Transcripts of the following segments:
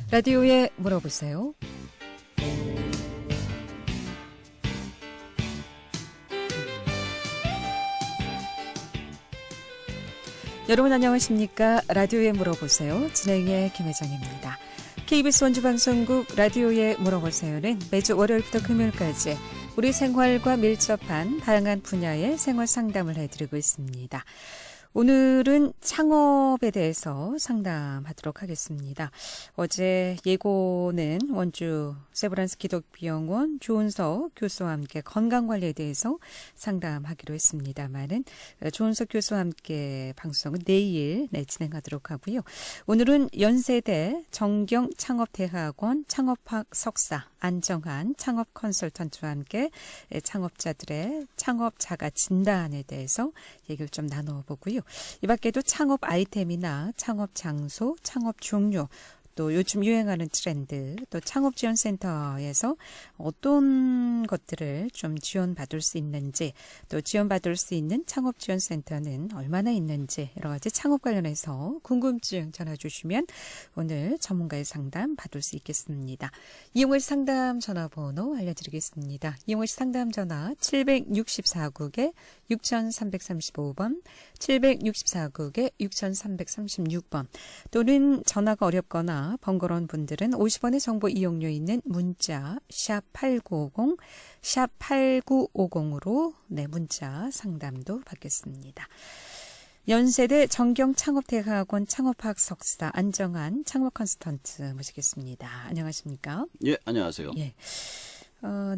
라디오에 물어보세요. 여러분 안녕하십니까? 라디오에 물어보세요. 진행의 김혜정입니다. KBS 원주방송국 라디오에 물어보세요는 매주 월요일부터 금요일까지 우리 생활과 밀접한 다양한 분야의 생활 상담을 해드리고 있습니다. 오늘은 창업에 대해서 상담하도록 하겠습니다. 어제 예고는 원주 세브란스 기독병원 조은석 교수와 함께 건강관리에 대해서 상담하기로 했습니다만은 조은석 교수와 함께 방송은 내일 진행하도록 하고요. 오늘은 연세대 정경창업대학원 창업학 석사 안정환 창업 컨설턴트와 함께 창업자들의 창업 자가 진단에 대해서 얘기를 좀 나눠보고요. 이 밖에도 창업 아이템이나 창업 장소, 창업 종류, 또 요즘 유행하는 트렌드, 또 창업지원센터에서 어떤 것들을 좀 지원받을 수 있는지, 또 지원받을 수 있는 창업지원센터는 얼마나 있는지 여러 가지 창업 관련해서 궁금증 전화주시면 오늘 전문가의 상담 받을 수 있겠습니다. 이용의 상담 전화번호 알려드리겠습니다. 이용의 상담 전화 764국에 6335번, 764국에 6336번, 또는 전화가 어렵거나 번거로운 분들은 50원의 정보 이용료 있는 문자 샵8950, 샵8950으로 문자 상담도 받겠습니다. 연세대 정경창업대학원 창업학 석사 안정환 창업 컨설턴트 모시겠습니다. 안녕하십니까? 예, 안녕하세요. 예.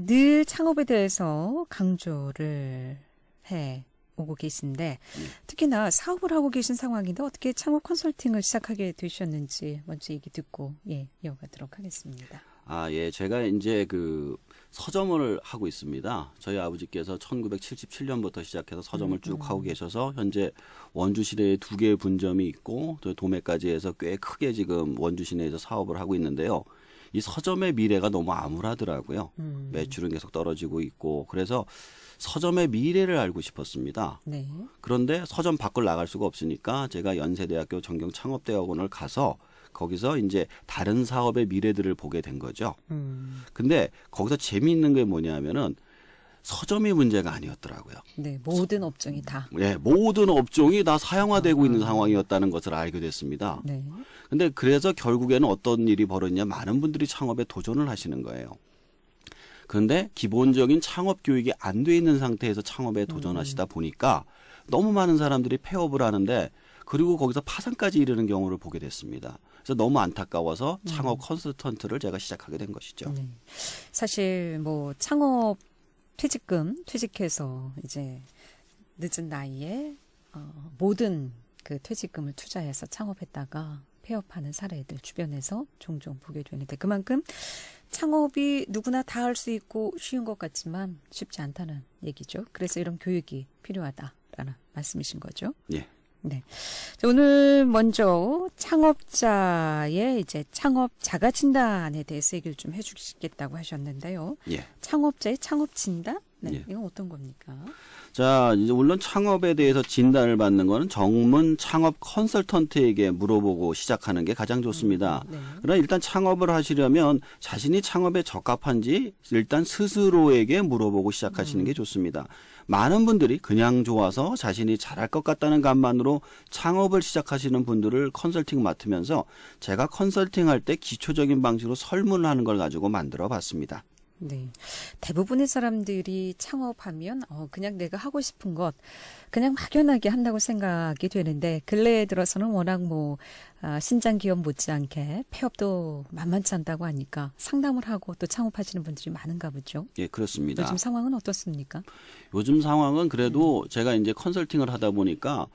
늘 창업에 대해서 강조를 해 오고 계신데 특히나 사업을 하고 계신 상황인데 어떻게 창업 컨설팅을 시작하게 되셨는지 먼저 얘기 듣고 이어가도록 하겠습니다. 예, 제가 이제 서점을 하고 있습니다. 저희 아버지께서 1977년부터 시작해서 서점을 쭉 하고 계셔서 현재 원주 시내에 2개의 분점이 있고 또 도매까지 해서 꽤 크게 지금 원주 시내에서 사업을 하고 있는데요. 이 서점의 미래가 너무 암울하더라고요. 매출은 계속 떨어지고 있고 그래서 서점의 미래를 알고 싶었습니다. 네. 그런데 서점 밖을 나갈 수가 없으니까 제가 연세대학교 정경창업대학원을 가서 거기서 이제 다른 사업의 미래들을 보게 된 거죠. 근데 거기서 재미있는 게 뭐냐면은 서점이 문제가 아니었더라고요. 네, 모든 업종이 다. 네, 모든 업종이 다 사형화되고 있는 상황이었다는 것을 알게 됐습니다. 네. 근데 그래서 결국에는 어떤 일이 벌어지냐 많은 분들이 창업에 도전을 하시는 거예요. 그런데 기본적인 창업 교육이 안 돼 있는 상태에서 창업에 도전하시다 보니까 너무 많은 사람들이 폐업을 하는데 그리고 거기서 파산까지 이르는 경우를 보게 됐습니다. 그래서 너무 안타까워서 창업 컨설턴트를 제가 시작하게 된 것이죠. 네. 사실 창업 퇴직해서 이제 늦은 나이에 모든 그 퇴직금을 투자해서 창업했다가 폐업하는 사례들 주변에서 종종 보게 되는데 그만큼 창업이 누구나 다 할 수 있고 쉬운 것 같지만 쉽지 않다는 얘기죠. 그래서 이런 교육이 필요하다라는 말씀이신 거죠. 예. 네. 자, 오늘 먼저 창업자의 이제 창업 자가 진단에 대해서 얘기를 좀 해주시겠다고 하셨는데요. 예. 창업자의 창업 진단? 네. 예. 이건 어떤 겁니까? 자, 이제 물론 창업에 대해서 진단을 받는 거는 전문 창업 컨설턴트에게 물어보고 시작하는 게 가장 좋습니다. 네. 그러나 일단 창업을 하시려면 자신이 창업에 적합한지 일단 스스로에게 물어보고 시작하시는 게 좋습니다. 많은 분들이 그냥 좋아서 자신이 잘할 것 같다는 감만으로 창업을 시작하시는 분들을 컨설팅 맡으면서 제가 컨설팅할 때 기초적인 방식으로 설문을 하는 걸 가지고 만들어 봤습니다. 네. 대부분의 사람들이 창업하면 그냥 내가 하고 싶은 것 그냥 막연하게 한다고 생각이 되는데 근래에 들어서는 워낙 신장 기업 못지않게 폐업도 만만치 않다고 하니까 상담을 하고 또 창업하시는 분들이 많은가 보죠. 예, 그렇습니다. 요즘 상황은 어떻습니까? 요즘 상황은 그래도 제가 이제 컨설팅을 하다 보니까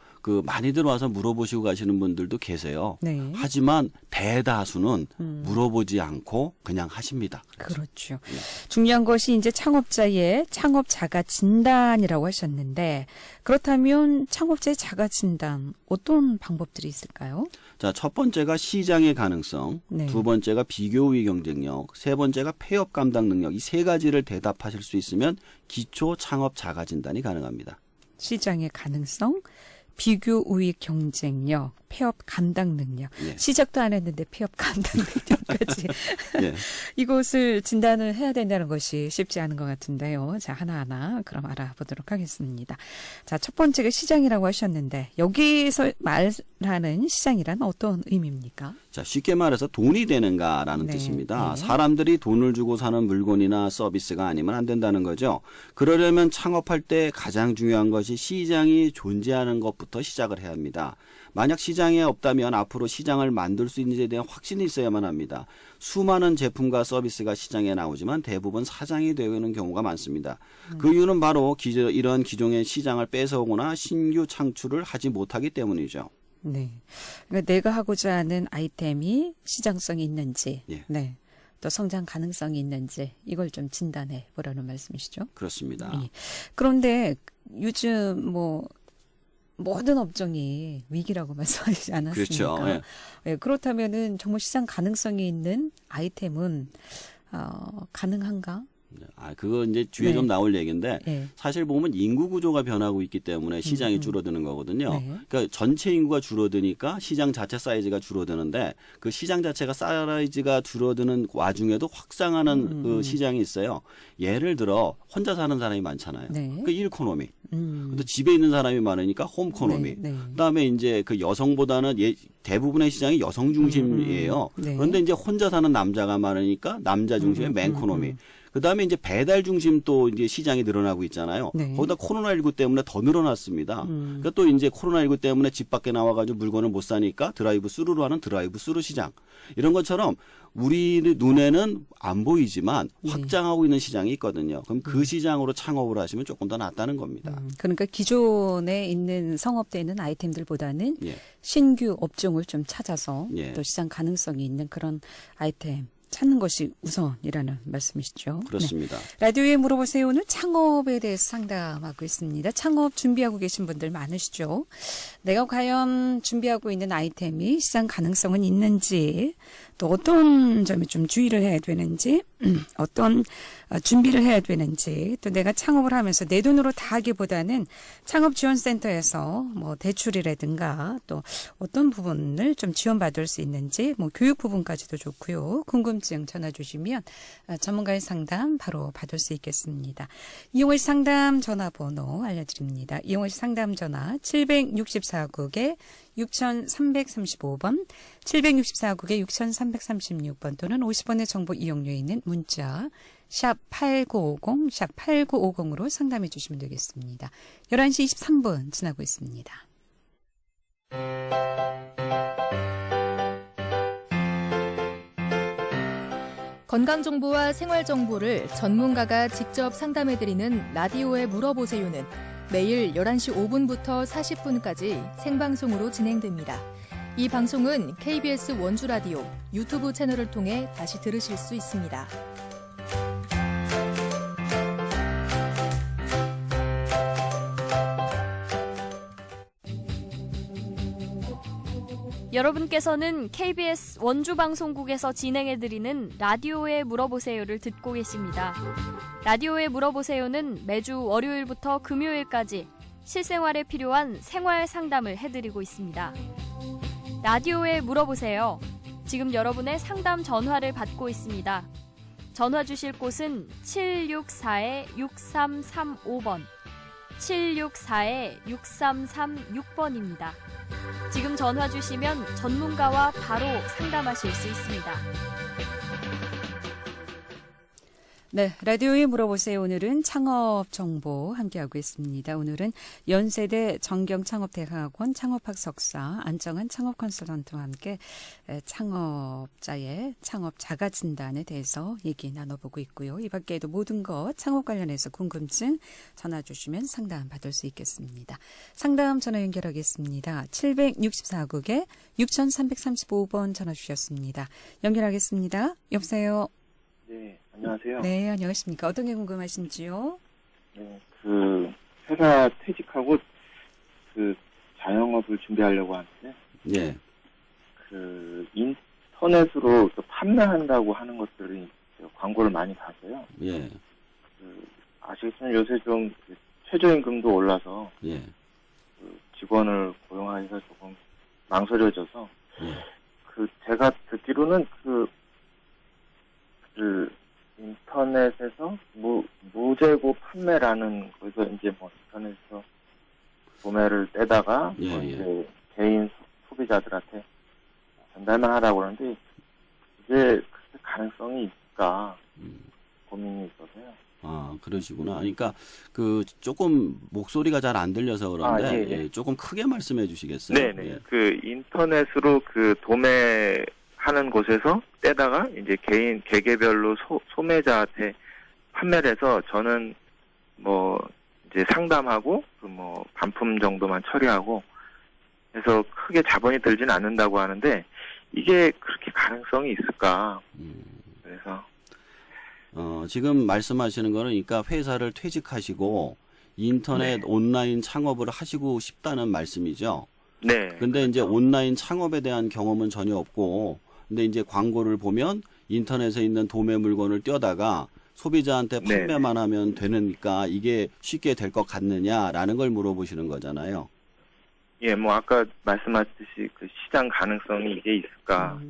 많이들 와서 물어보시고 가시는 분들도 계세요. 네. 하지만 대다수는 물어보지 않고 그냥 하십니다. 그렇죠. 네. 중요한 것이 이제 창업자의 창업 자가 진단이라고 하셨는데 그렇다면 창업자의 자가 진단 어떤 방법들이 있을까요? 자, 첫 번째가 시장의 가능성, 네. 두 번째가 비교 우위 경쟁력, 세 번째가 폐업 감당 능력. 이 세 가지를 대답하실 수 있으면 기초 창업 자가 진단이 가능합니다. 시장의 가능성, 비교 우위 경쟁력, 폐업 감당 능력. 예. 시작도 안 했는데 폐업 감당 능력까지. 예. 이것을 진단을 해야 된다는 것이 쉽지 않은 것 같은데요. 자, 하나하나 그럼 알아보도록 하겠습니다. 자, 첫 번째가 시장이라고 하셨는데 여기서 말하는 시장이란 어떤 의미입니까? 자, 쉽게 말해서 돈이 되는가라는 네, 뜻입니다. 네. 사람들이 돈을 주고 사는 물건이나 서비스가 아니면 안 된다는 거죠. 그러려면 창업할 때 가장 중요한 것이 시장이 존재하는 것부터 시작을 해야 합니다. 만약 시장이 없다면 앞으로 시장을 만들 수 있는지에 대한 확신이 있어야만 합니다. 수많은 제품과 서비스가 시장에 나오지만 대부분 사장이 되는 경우가 많습니다. 그 이유는 바로 이런 기존의 시장을 뺏어오거나 신규 창출을 하지 못하기 때문이죠. 네. 그러니까 내가 하고자 하는 아이템이 시장성이 있는지, 예. 네. 또 성장 가능성이 있는지 이걸 좀 진단해 보라는 말씀이시죠? 그렇습니다. 예. 그런데 요즘 모든 업종이 위기라고 말씀하시지 않았습니까? 그렇죠. 예. 예, 그렇다면은 정말 시장 가능성이 있는 아이템은 가능한가? 그거 이제 뒤에 네. 좀 나올 얘기인데 예. 사실 보면 인구 구조가 변하고 있기 때문에 시장이 줄어드는 거거든요. 네. 그러니까 전체 인구가 줄어드니까 시장 자체 사이즈가 줄어드는데 그 시장 자체가 사이즈가 줄어드는 와중에도 확장하는 그 시장이 있어요. 예를 들어 혼자 사는 사람이 많잖아요. 네. 그 일코노미. 또 집에 있는 사람이 많으니까 홈코노미. 네, 네. 그다음에 이제 그 여성보다는 대부분의 시장이 여성 중심이에요. 네. 그런데 이제 혼자 사는 남자가 많으니까 남자 중심의 맨코노미. 그다음에 이제 배달 중심 또 이제 시장이 늘어나고 있잖아요. 네. 거기다 코로나19 때문에 더 늘어났습니다. 그러니까 또 이제 코로나19 때문에 집 밖에 나와가지고 물건을 못 사니까 드라이브 스루로 하는 드라이브 스루 시장. 이런 것처럼 우리 눈에는 안 보이지만 네. 확장하고 있는 시장이 있거든요. 그럼 그 시장으로 창업을 하시면 조금 더 낫다는 겁니다. 그러니까 기존에 있는 성업되어 있는 아이템들보다는 예. 신규 업종을 좀 찾아서 예. 또 시장 가능성이 있는 그런 아이템 찾는 것이 우선이라는 말씀이시죠. 그렇습니다. 네. 라디오에 물어보세요. 오늘 창업에 대해서 상담하고 있습니다. 창업 준비하고 계신 분들 많으시죠. 내가 과연 준비하고 있는 아이템이 시장 가능성은 있는지 또 어떤 점에 좀 주의를 해야 되는지 어떤 준비를 해야 되는지 또 내가 창업을 하면서 내 돈으로 다 하기보다는 창업지원센터에서 뭐 대출이라든가 또 어떤 부분을 좀 지원받을 수 있는지 뭐 교육 부분까지도 좋고요. 궁금증 전화 주시면 전문가의 상담 바로 받을 수 있겠습니다. 이용호 씨 상담 전화번호 알려드립니다. 이용호 씨 상담 전화 764국에 6335번, 764국에 6336번 또는 50원의 정보 이용료에 있는 문자 샵 8950, 샵 8950으로 상담해 주시면 되겠습니다. 11시 23분 지나고 있습니다. 건강정보와 생활정보를 전문가가 직접 상담해드리는 라디오에 물어보세요는 매일 11시 5분부터 40분까지 생방송으로 진행됩니다. 이 방송은 KBS 원주라디오 유튜브 채널을 통해 다시 들으실 수 있습니다. 여러분께서는 KBS 원주방송국에서 진행해드리는 라디오에 물어보세요를 듣고 계십니다. 라디오에 물어보세요는 매주 월요일부터 금요일까지 실생활에 필요한 생활 상담을 해드리고 있습니다. 라디오에 물어보세요. 지금 여러분의 상담 전화를 받고 있습니다. 전화 주실 곳은 764-6335번, 764-6336번입니다. 지금 전화 주시면 전문가와 바로 상담하실 수 있습니다. 네, 라디오에 물어보세요. 오늘은 창업 정보 함께하고 있습니다. 오늘은 연세대 정경창업대학원 창업학 석사 안정환 창업 컨설턴트와 함께 창업자의 창업 자가 진단에 대해서 얘기 나눠보고 있고요. 이 밖에도 모든 것 창업 관련해서 궁금증 전화 주시면 상담 받을 수 있겠습니다. 상담 전화 연결하겠습니다. 764국에 6335번 전화 주셨습니다. 연결하겠습니다. 여보세요. 네, 안녕하세요. 네, 안녕하십니까. 어떤 게 궁금하신지요? 네, 회사 퇴직하고 자영업을 준비하려고 하는데, 예. 인터넷으로 또 판매한다고 하는 것들이 광고를 많이 봐서요. 예. 아시겠지만 요새 좀 최저임금도 올라서, 예. 직원을 고용하기가 조금 망설여져서 예. 제가 듣기로는 인터넷에서 무재고 판매라는 거기서 이제 뭐 인터넷에서 도매를 떼다가 예, 뭐 예. 이제 개인 소비자들한테 전달만 하라고 그러는데 이게 그렇게 가능성이 있을까 고민이 있어서요. 아, 그러시구나. 그러니까 조금 목소리가 잘 안 들려서 그런데 아, 예, 예. 예, 조금 크게 말씀해 주시겠어요? 네네. 예. 인터넷으로 도매하는 곳에서 떼다가 이제 개개별로 소매자한테 판매를 해서 저는 뭐 이제 상담하고 반품 정도만 처리하고 해서 크게 자본이 들진 않는다고 하는데 이게 그렇게 가능성이 있을까? 그래서 지금 말씀하시는 거는 그러니까 회사를 퇴직하시고 인터넷 온라인 창업을 하시고 싶다는 말씀이죠. 네. 근데 이제 온라인 창업에 대한 경험은 전혀 없고, 근데 이제 광고를 보면 인터넷에 있는 도매 물건을 떼다가 소비자한테 판매만 하면 되니까 이게 쉽게 될 것 같느냐라는 걸 물어보시는 거잖아요. 예, 뭐 아까 말씀하셨듯이 시장 가능성이 이게 있을까?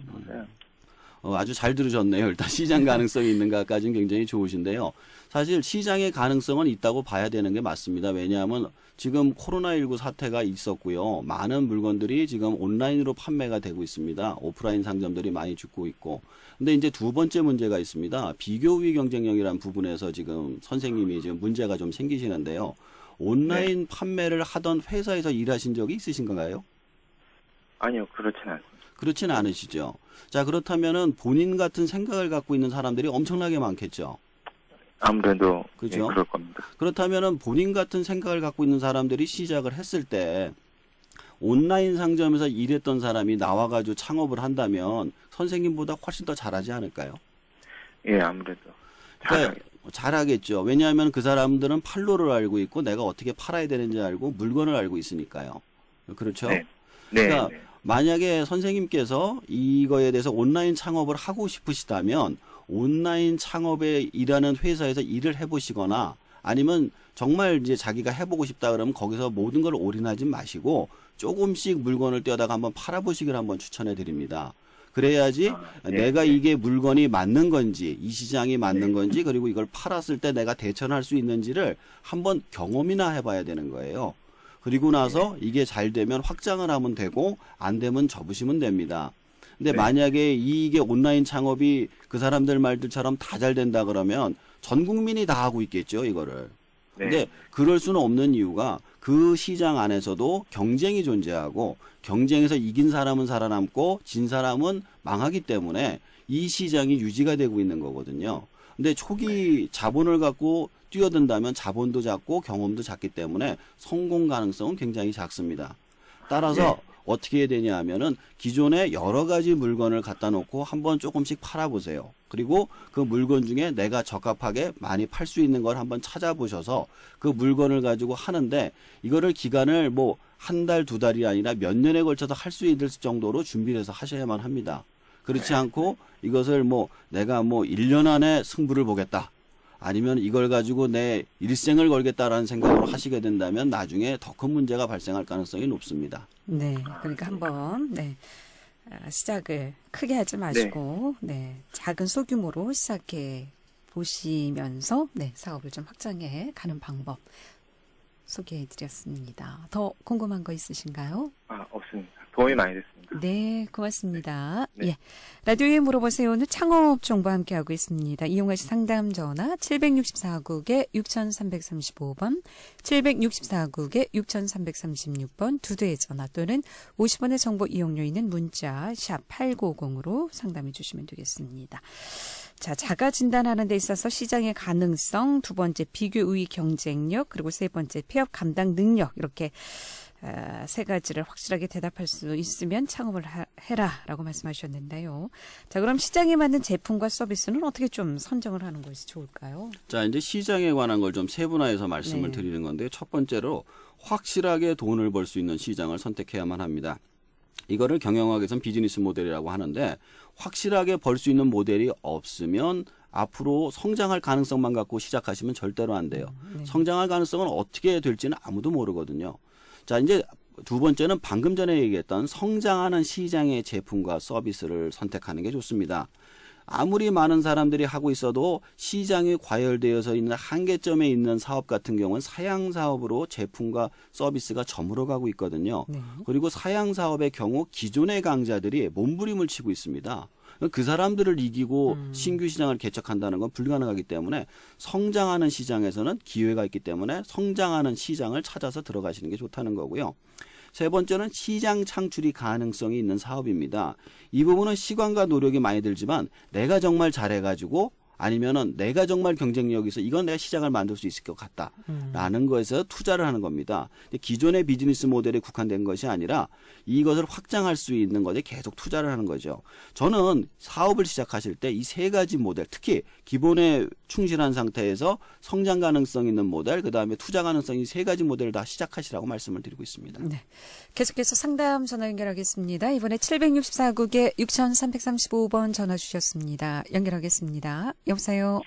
아주 잘 들으셨네요. 일단 시장 가능성이 있는가까지는 굉장히 좋으신데요. 사실 시장의 가능성은 있다고 봐야 되는 게 맞습니다. 왜냐하면 지금 코로나19 사태가 있었고요. 많은 물건들이 지금 온라인으로 판매가 되고 있습니다. 오프라인 상점들이 많이 죽고 있고. 근데 이제 두 번째 문제가 있습니다. 비교 우위 경쟁력이라는 부분에서 지금 선생님이 지금 문제가 좀 생기시는데요. 온라인 판매를 하던 회사에서 일하신 적이 있으신가요? 아니요, 그렇진 않습니다. 그렇지는 않으시죠. 자, 그렇다면은 본인 같은 생각을 갖고 있는 사람들이 엄청나게 많겠죠. 아무래도 그죠? 예, 그럴 겁니다. 그렇다면은 본인 같은 생각을 갖고 있는 사람들이 시작을 했을 때 온라인 상점에서 일했던 사람이 나와가지고 창업을 한다면 선생님보다 훨씬 더 잘하지 않을까요? 예, 아무래도 그러니까 잘하겠죠. 왜냐하면 그 사람들은 판로를 알고 있고 내가 어떻게 팔아야 되는지 알고 물건을 알고 있으니까요. 그렇죠? 네. 그러니까 네. 만약에 선생님께서 이거에 대해서 온라인 창업을 하고 싶으시다면 온라인 창업에 일하는 회사에서 일을 해보시거나 아니면 정말 이제 자기가 해보고 싶다 그러면 거기서 모든 걸 올인하지 마시고 조금씩 물건을 떼어다가 한번 팔아보시기를 한번 추천해 드립니다. 그래야지 내가 이게 물건이 맞는 건지 이 시장이 맞는 건지 그리고 이걸 팔았을 때 내가 대처할 수 있는지를 한번 경험이나 해봐야 되는 거예요. 그리고 나서 이게 잘 되면 확장을 하면 되고 안 되면 접으시면 됩니다. 근데 만약에 이게 온라인 창업이 그 사람들 말들처럼 다 잘 된다 그러면 전 국민이 다 하고 있겠죠, 이거를. 근데 그럴 수는 없는 이유가 그 시장 안에서도 경쟁이 존재하고 경쟁에서 이긴 사람은 살아남고 진 사람은 망하기 때문에 이 시장이 유지가 되고 있는 거거든요. 근데 초기 자본을 갖고 뛰어든다면 자본도 작고 경험도 작기 때문에 성공 가능성은 굉장히 작습니다. 따라서 어떻게 해야 되냐 하면은 기존에 여러 가지 물건을 갖다 놓고 한번 조금씩 팔아보세요. 그리고 그 물건 중에 내가 적합하게 많이 팔 수 있는 걸 한번 찾아보셔서 그 물건을 가지고 하는데 이거를 기간을 뭐 한 달, 두 달이 아니라 몇 년에 걸쳐서 할 수 있을 정도로 준비를 해서 하셔야만 합니다. 그렇지 않고 이것을 뭐 내가 뭐 1년 안에 승부를 보겠다. 아니면 이걸 가지고 내 일생을 걸겠다라는 생각으로 하시게 된다면 나중에 더 큰 문제가 발생할 가능성이 높습니다. 네, 그러니까 한번 시작을 크게 하지 마시고 작은 소규모로 시작해 보시면서 사업을 좀 확장해 가는 방법 소개해 드렸습니다. 더 궁금한 거 있으신가요? 없습니다. 도움이 많이 됐습니다. 네, 고맙습니다. 네. 예. 라디오에 물어보세요는 창업 정보와 함께하고 있습니다. 이용하실 상담 전화 764국에 6335번, 764국에 6336번 두 대의 전화 또는 50원의 정보 이용료 있는 문자 샵 8950으로 상담해 주시면 되겠습니다. 자, 자가 진단하는 데 있어서 시장의 가능성, 두 번째 비교 우위 경쟁력, 그리고 세 번째 폐업 감당 능력 이렇게 세 가지를 확실하게 대답할 수 있으면 창업을 해라라고 말씀하셨는데요. 자, 그럼 시장에 맞는 제품과 서비스는 어떻게 좀 선정을 하는 것이 좋을까요? 자, 이제 시장에 관한 걸 좀 세분화해서 말씀을 드리는 건데 첫 번째로 확실하게 돈을 벌 수 있는 시장을 선택해야만 합니다. 이거를 경영학에서는 비즈니스 모델이라고 하는데 확실하게 벌 수 있는 모델이 없으면 앞으로 성장할 가능성만 갖고 시작하시면 절대로 안 돼요. 성장할 가능성은 어떻게 될지는 아무도 모르거든요. 자, 이제 두 번째는 방금 전에 얘기했던 성장하는 시장의 제품과 서비스를 선택하는 게 좋습니다. 아무리 많은 사람들이 하고 있어도 시장이 과열되어서 있는 한계점에 있는 사업 같은 경우는 사양 사업으로 제품과 서비스가 저물어가고 있거든요. 네. 그리고 사양 사업의 경우 기존의 강자들이 몸부림을 치고 있습니다. 그 사람들을 이기고 신규 시장을 개척한다는 건 불가능하기 때문에 성장하는 시장에서는 기회가 있기 때문에 성장하는 시장을 찾아서 들어가시는 게 좋다는 거고요. 세 번째는 시장 창출이 가능성이 있는 사업입니다. 이 부분은 시간과 노력이 많이 들지만 내가 정말 잘해가지고 아니면은 내가 정말 경쟁력이 있어 이건 내가 시장을 만들 수 있을 것 같다라는 거에서 투자를 하는 겁니다. 기존의 비즈니스 모델에 국한된 것이 아니라 이것을 확장할 수 있는 것에 계속 투자를 하는 거죠. 저는 사업을 시작하실 때 이 세 가지 모델, 특히 기본에 충실한 상태에서 성장 가능성 있는 모델, 그다음에 투자 가능성이 세 가지 모델을 다 시작하시라고 말씀을 드리고 있습니다. 네. 계속해서 상담 전화 연결하겠습니다. 이번에 764국에 6335번 전화 주셨습니다. 연결하겠습니다. 여보세요?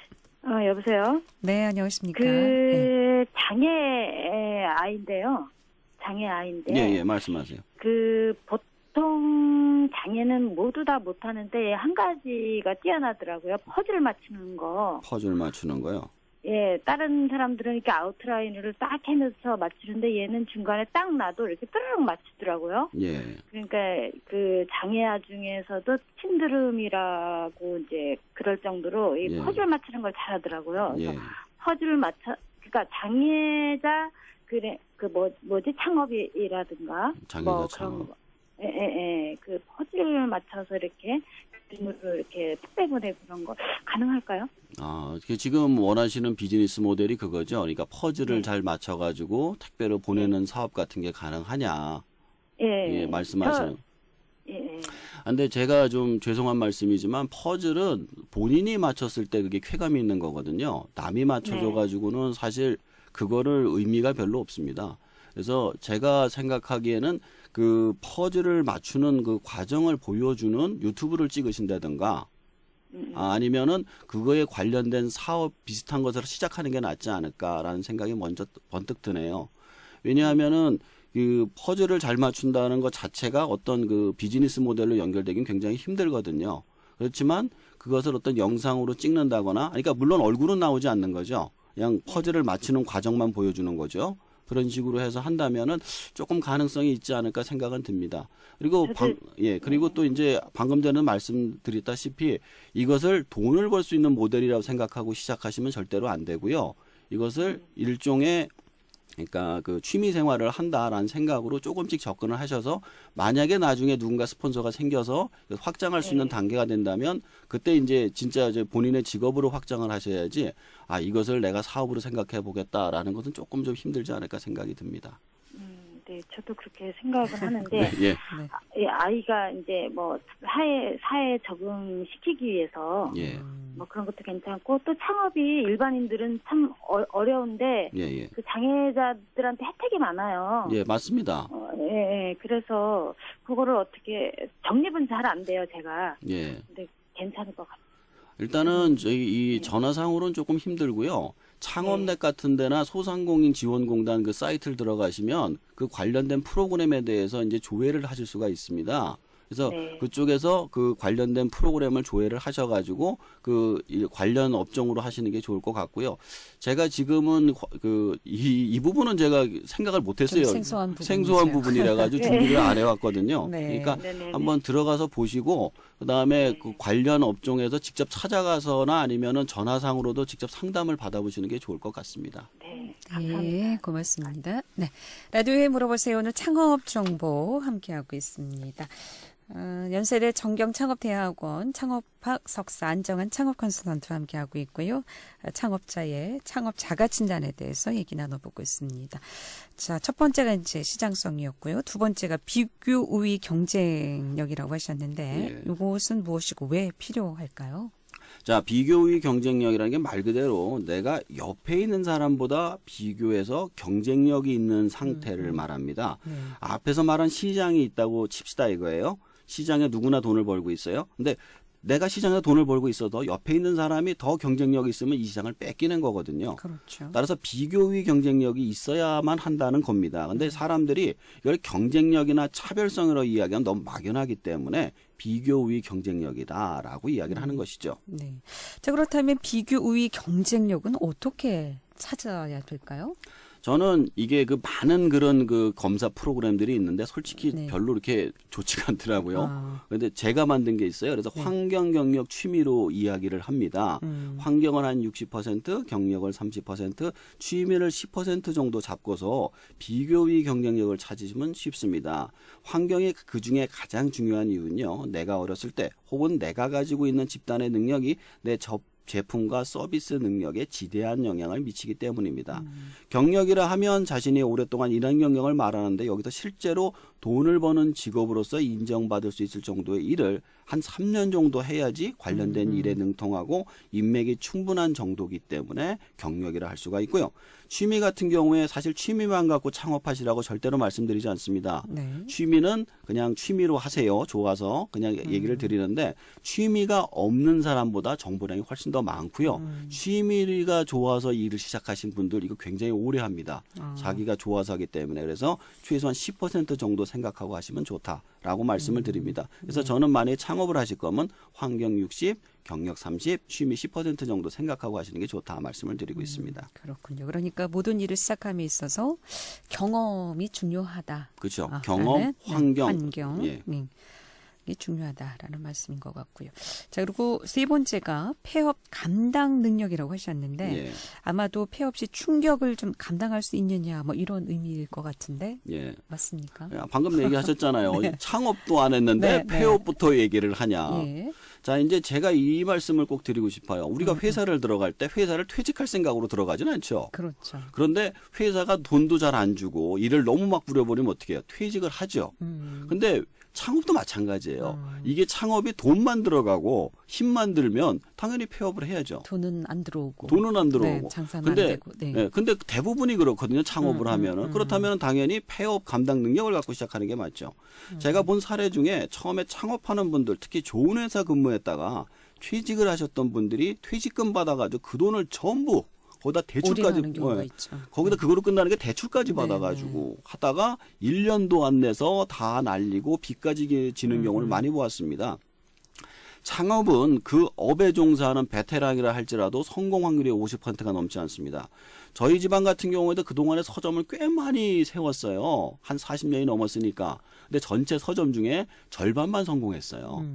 여보세요? 네, 안녕하십니까? 네. 장애 아이인데요. 장애 아이인데. 예, 말씀하세요. 보통 장애는 모두 다 못하는데 한 가지가 뛰어나더라고요. 퍼즐 맞추는 거. 퍼즐 맞추는 거요. 예, 다른 사람들은 이렇게 아웃라인을 딱 해면서 맞추는데 얘는 중간에 딱 놔도 이렇게 뚜르륵 맞추더라고요. 예. 그러니까 그 장애아 중에서도 친드름이라고 이제 그럴 정도로 이 예. 퍼즐 맞추는 걸 잘하더라고요. 그래서 예. 퍼즐 그러니까 장애자 뭐지 창업이라든가 장애자 뭐 창업. 그런 거. 그 퍼즐 맞춰서 이렇게 그림으로 이렇게 택배 보내고 그런 거 가능할까요? 지금 원하시는 비즈니스 모델이 그거죠. 그러니까 퍼즐을 네. 잘 맞춰가지고 택배로 보내는 사업 같은 게 가능하냐. 예, 말씀하시는. 예. 근데 제가 좀 죄송한 말씀이지만 퍼즐은 본인이 맞췄을 때 그게 쾌감이 있는 거거든요. 남이 맞춰줘가지고는 사실 그거를 의미가 별로 없습니다. 그래서 제가 생각하기에는 그 퍼즐을 맞추는 그 과정을 보여주는 유튜브를 찍으신다든가 아니면은 그거에 관련된 사업 비슷한 것으로 시작하는 게 낫지 않을까라는 생각이 먼저 번뜩 드네요. 왜냐하면은 그 퍼즐을 잘 맞춘다는 것 자체가 어떤 그 비즈니스 모델로 연결되긴 굉장히 힘들거든요. 그렇지만 그것을 어떤 영상으로 찍는다거나, 그러니까 물론 얼굴은 나오지 않는 거죠. 그냥 퍼즐을 맞추는 과정만 보여주는 거죠. 그런 식으로 해서 한다면은 조금 가능성이 있지 않을까 생각은 듭니다. 그리고 그리고 또 이제 방금 전에 말씀드렸다시피 이것을 돈을 벌 수 있는 모델이라고 생각하고 시작하시면 절대로 안 되고요. 이것을 일종의 그러니까 그 취미 생활을 한다라는 생각으로 조금씩 접근을 하셔서 만약에 나중에 누군가 스폰서가 생겨서 확장할 수 있는 단계가 된다면 그때 이제 진짜 이제 본인의 직업으로 확장을 하셔야지 이것을 내가 사업으로 생각해 보겠다라는 것은 조금 좀 힘들지 않을까 생각이 듭니다. 네, 저도 그렇게 생각은 하는데 예. 아이가 이제 뭐 사회에 적응시키기 위해서 예. 뭐 그런 것도 괜찮고 또 창업이 일반인들은 참 어려운데 예. 그 장애자들한테 혜택이 많아요. 예, 맞습니다. 그래서 그거를 어떻게 정립은 잘 안 돼요, 제가. 예. 근데 괜찮을 것 같아요. 일단은 저희 이 전화상으로는 조금 힘들고요. 창업넷 같은 데나 소상공인 지원공단 그 사이트를 들어가시면 그 관련된 프로그램에 대해서 이제 조회를 하실 수가 있습니다. 그래서 그쪽에서 그 관련된 프로그램을 조회를 하셔가지고 그 관련 업종으로 하시는 게 좋을 것 같고요. 제가 지금은 이 부분은 제가 생각을 못했어요. 생소한 부분이라 가지고 준비를 안 해왔거든요. 네. 그러니까 한번 들어가서 보시고 그다음에 그 관련 업종에서 직접 찾아가서나 아니면은 전화상으로도 직접 상담을 받아보시는 게 좋을 것 같습니다. 네, 예, 고맙습니다. 네, 라디오에 물어보세요. 오늘 창업 정보 함께하고 있습니다. 연세대 정경창업대학원 창업학 석사 안정환 창업 컨설턴트와 함께하고 있고요. 창업자의 창업 자가 진단에 대해서 얘기 나눠보고 있습니다. 자, 첫 번째가 이제 시장성이었고요. 두 번째가 비교 우위 경쟁력이라고 하셨는데 이것은 무엇이고 왜 필요할까요? 자, 비교 우위 경쟁력이라는 게 말 그대로 내가 옆에 있는 사람보다 비교해서 경쟁력이 있는 상태를 말합니다. 앞에서 말한 시장이 있다고 칩시다 이거예요. 시장에 누구나 돈을 벌고 있어요. 근데 내가 시장에서 돈을 벌고 있어도 옆에 있는 사람이 더 경쟁력이 있으면 이 시장을 뺏기는 거거든요. 그렇죠. 따라서 비교의 경쟁력이 있어야만 한다는 겁니다. 근데 사람들이 이걸 경쟁력이나 차별성으로 이야기하면 너무 막연하기 때문에 비교의 경쟁력이다라고 이야기를 하는 것이죠. 네. 자, 그렇다면 비교 우위 경쟁력은 어떻게 찾아야 될까요? 저는 이게 그 많은 그런 그 검사 프로그램들이 있는데 솔직히 네. 별로 이렇게 좋지가 않더라고요. 아. 그런데 제가 만든 게 있어요. 그래서 네. 환경, 경력, 취미로 이야기를 합니다. 환경을 한 60%, 경력을 30%, 취미를 10% 정도 잡고서 비교의 경쟁력을 찾으시면 쉽습니다. 환경이 그중에 가장 중요한 이유는요. 내가 어렸을 때 혹은 내가 가지고 있는 집단의 능력이 내 제품과 서비스 능력에 지대한 영향을 미치기 때문입니다. 경력이라 하면 자신이 오랫동안 일한 경력을 말하는데 여기서 실제로 돈을 버는 직업으로서 인정받을 수 있을 정도의 일을 한 3년 정도 해야지 관련된 일에 능통하고 인맥이 충분한 정도이기 때문에 경력이라 할 수가 있고요. 취미 같은 경우에 사실 취미만 갖고 창업하시라고 절대로 말씀드리지 않습니다. 네. 취미는 그냥 취미로 하세요. 좋아서 그냥 얘기를 드리는데 취미가 없는 사람보다 정보량이 훨씬 더 많고요. 취미가 좋아서 일을 시작하신 분들 이거 굉장히 오래 합니다. 자기가 좋아서 하기 때문에 그래서 최소한 10% 정도 생각하고 하시면 좋다라고 말씀을 드립니다. 그래서 저는 만약에 창업을 하실 거면 환경 60, 경력 30, 취미 10% 정도 생각하고 하시는 게 좋다 말씀을 드리고 있습니다. 그렇군요. 그러니까 모든 일을 시작함에 있어서 경험이 중요하다. 그렇죠. 아, 경험, 라는, 환경. 환경. 예. 이게 중요하다라는 말씀인 것 같고요. 자, 그리고 세 번째가 폐업 감당 능력이라고 하셨는데 예. 아마도 폐업 시 충격을 좀 감당할 수 있느냐 뭐 이런 의미일 것 같은데 예. 맞습니까? 방금 얘기하셨잖아요. 네. 창업도 안 했는데 네, 네. 폐업부터 얘기를 하냐. 예. 자, 이제 제가 이 말씀을 꼭 드리고 싶어요. 우리가 회사를 들어갈 때 회사를 퇴직할 생각으로 들어가진 않죠. 그렇죠. 그런데 회사가 돈도 잘 안 주고 일을 너무 막 부려버리면 어떻게 해요? 퇴직을 하죠. 근데 창업도 마찬가지예요. 이게 창업이 돈만 들어가고 힘만 들면 당연히 폐업을 해야죠. 돈은 안 들어오고. 돈은 안 들어오고. 네, 장사는 근데, 안 되고. 네. 예, 근데 대부분이 그렇거든요. 창업을 하면은. 그렇다면 당연히 폐업 감당 능력을 갖고 시작하는 게 맞죠. 제가 본 사례 중에 처음에 창업하는 분들, 특히 좋은 회사 근무했다가 퇴직을 하셨던 분들이 퇴직금 받아가지고 그 돈을 전부 거기다 대출까지 올인하는 경우가 있죠. 거기다 그거로 끝나는 게 대출까지 네, 받아가지고 하다가 1년도 안 내서 다 날리고 빚까지 지는 경우를 많이 보았습니다. 창업은 그 업에 종사하는 베테랑이라 할지라도 성공 확률이 50%가 넘지 않습니다. 저희 집안 같은 경우에도 그동안에 서점을 꽤 많이 세웠어요. 한 40년이 넘었으니까. 근데 전체 서점 중에 절반만 성공했어요.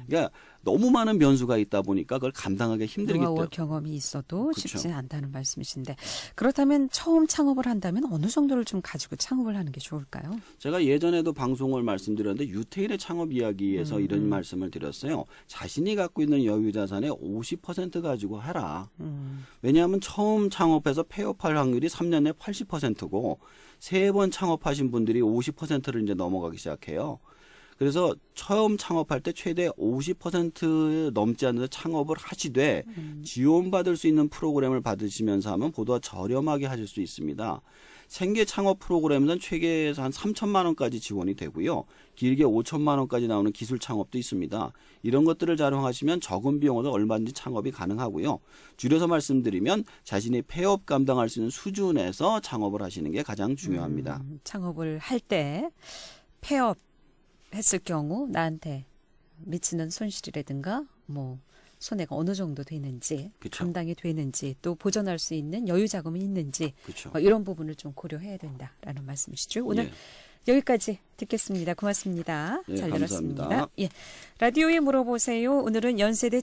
그러니까 너무 많은 변수가 있다 보니까 그걸 감당하기 힘들기 노하우와 때문에. 경험이 있어도 그쵸. 쉽지 않다는 말씀이신데 그렇다면 처음 창업을 한다면 어느 정도를 좀 가지고 창업을 하는 게 좋을까요? 제가 예전에도 방송을 말씀드렸는데 유태인의 창업 이야기에서 이런 말씀을 드렸어요. 자신이 갖고 있는 여유 자산의 50% 가지고 해라. 왜냐하면 처음 창업해서 폐업할 확률이 3년 내 80%고 세 번 창업하신 분들이 50%를 이제 넘어가기 시작해요. 그래서 처음 창업할 때 최대 50% 넘지 않는 창업을 하시되 지원받을 수 있는 프로그램을 받으시면서 하면 보다 저렴하게 하실 수 있습니다. 생계 창업 프로그램은 최대 한 3천만 원까지 지원이 되고요. 길게 5천만 원까지 나오는 기술 창업도 있습니다. 이런 것들을 활용하시면 적은 비용으로 얼마든지 창업이 가능하고요. 줄여서 말씀드리면 자신이 폐업 감당할 수 있는 수준에서 창업을 하시는 게 가장 중요합니다. 창업을 할 때 폐업 했을 경우 나한테 미치는 손실이라든가 뭐 손해가 어느 정도 되는지 그쵸. 감당이 되는지 또 보전할 수 있는 여유 자금이 있는지 그렇죠. 뭐 이런 부분을 좀 고려해야 된다라는 말씀이시죠. 오늘 예. 여기까지 듣겠습니다. 고맙습니다. 예, 잘 감사합니다. 들었습니다. 예. 라디오에 물어보세요. 오늘은 연세대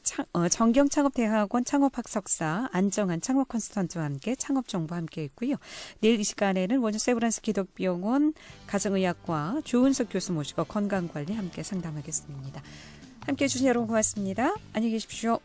정경창업대학원 창업학석사 안정환 창업 컨설턴트와 함께 창업 정보 함께 했고요. 내일 이 시간에는 원주 세브란스 기독병원 가정의학과 조은석 교수 모시고 건강관리 함께 상담하겠습니다. 함께해 주신 여러분 고맙습니다. 안녕히 계십시오.